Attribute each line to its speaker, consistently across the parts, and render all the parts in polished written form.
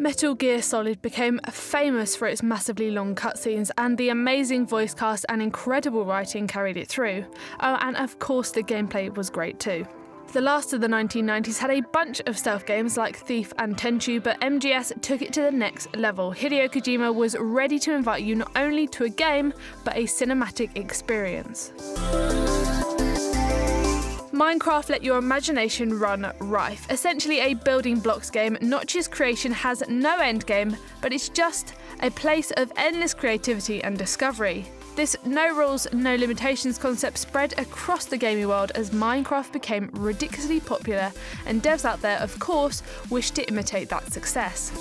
Speaker 1: Metal Gear Solid became famous for its massively long cutscenes, and the amazing voice cast and incredible writing carried it through. Oh, and of course the gameplay was great too. The last of the 1990s had a bunch of stealth games like Thief and Tenchu, but MGS took it to the next level. Hideo Kojima was ready to invite you not only to a game, but a cinematic experience. Minecraft let your imagination run rife. Essentially a building blocks game, Notch's creation has no end game, but it's just a place of endless creativity and discovery. This no rules, no limitations concept spread across the gaming world as Minecraft became ridiculously popular, and devs out there, of course, wish to imitate that success.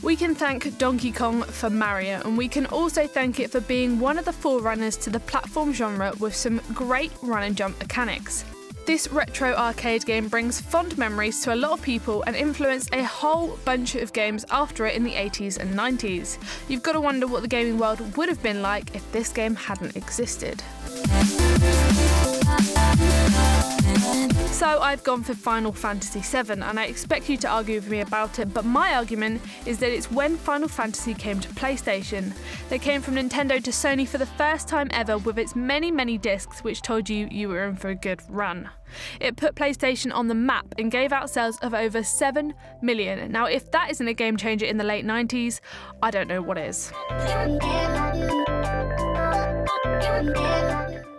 Speaker 1: We can thank Donkey Kong for Mario, and we can also thank it for being one of the forerunners to the platform genre with some great run and jump mechanics. This retro arcade game brings fond memories to a lot of people and influenced a whole bunch of games after it in the 80s and 90s. You've got to wonder what the gaming world would have been like if this game hadn't existed. So I've gone for Final Fantasy VII, and I expect you to argue with me about it, but my argument is that it's when Final Fantasy came to PlayStation. They came from Nintendo to Sony for the first time ever with its many discs, which told you you were in for a good run. It put PlayStation on the map and gave out sales of over 7 million. Now if that isn't a game changer in the late 90s, I don't know what is.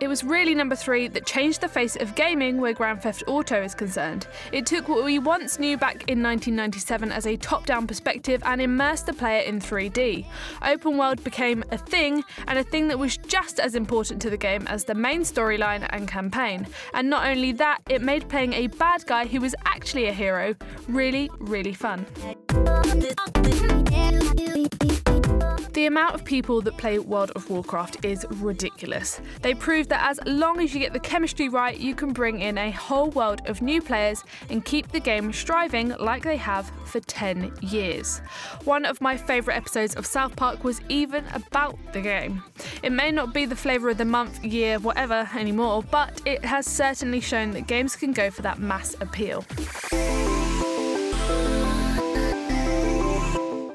Speaker 1: It was really number 3 that changed the face of gaming where Grand Theft Auto is concerned. It took what we once knew back in 1997 as a top-down perspective and immersed the player in 3D. Open world became a thing, and a thing that was just as important to the game as the main storyline and campaign. And not only that, it made playing a bad guy who was actually a hero really fun. The amount of people that play World of Warcraft is ridiculous. They prove that as long as you get the chemistry right, you can bring in a whole world of new players and keep the game striving like they have for 10 years. One of my favourite episodes of South Park was even about the game. It may not be the flavour of the month, year, whatever anymore, but it has certainly shown that games can go for that mass appeal.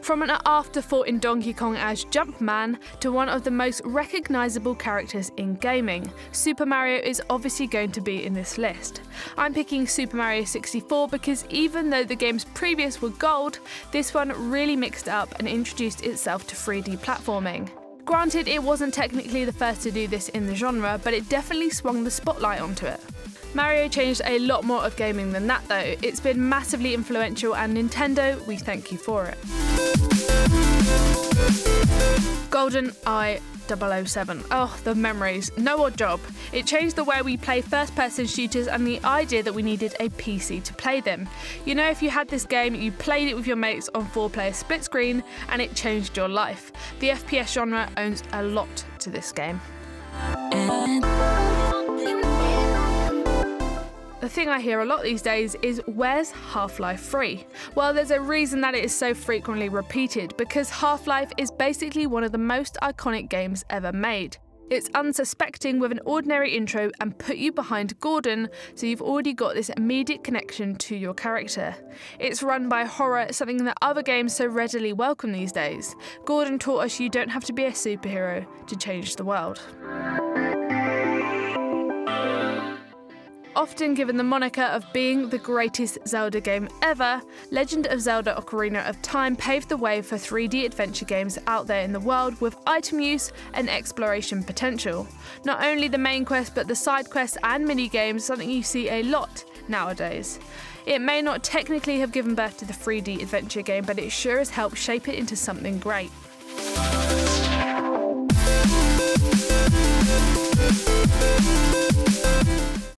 Speaker 1: From an afterthought in Donkey Kong as Jumpman to one of the most recognisable characters in gaming, Super Mario is obviously going to be in this list. I'm picking Super Mario 64 because even though the games previous were gold, this one really mixed up and introduced itself to 3D platforming. Granted, it wasn't technically the first to do this in the genre, but it definitely swung the spotlight onto it. Mario changed a lot more of gaming than that though. It's been massively influential, and Nintendo, we thank you for it. Goldeneye 007. Oh, the memories. No odd job. It changed the way we play first-person shooters and the idea that we needed a PC to play them. You know, if you had this game, you played it with your mates on 4-player split screen and it changed your life. The FPS genre owns a lot to this game. The thing I hear a lot these days is, where's Half-Life 3? Well, there's a reason that it is so frequently repeated, because Half-Life is basically one of the most iconic games ever made. It's unsuspecting with an ordinary intro and put you behind Gordon, so you've already got this immediate connection to your character. It's run by horror, something that other games so readily welcome these days. Gordon taught us you don't have to be a superhero to change the world. Often given the moniker of being the greatest Zelda game ever, Legend of Zelda Ocarina of Time paved the way for 3D adventure games out there in the world with item use and exploration potential. Not only the main quest, but the side quests and mini-games, something you see a lot nowadays. It may not technically have given birth to the 3D adventure game, but it sure has helped shape it into something great.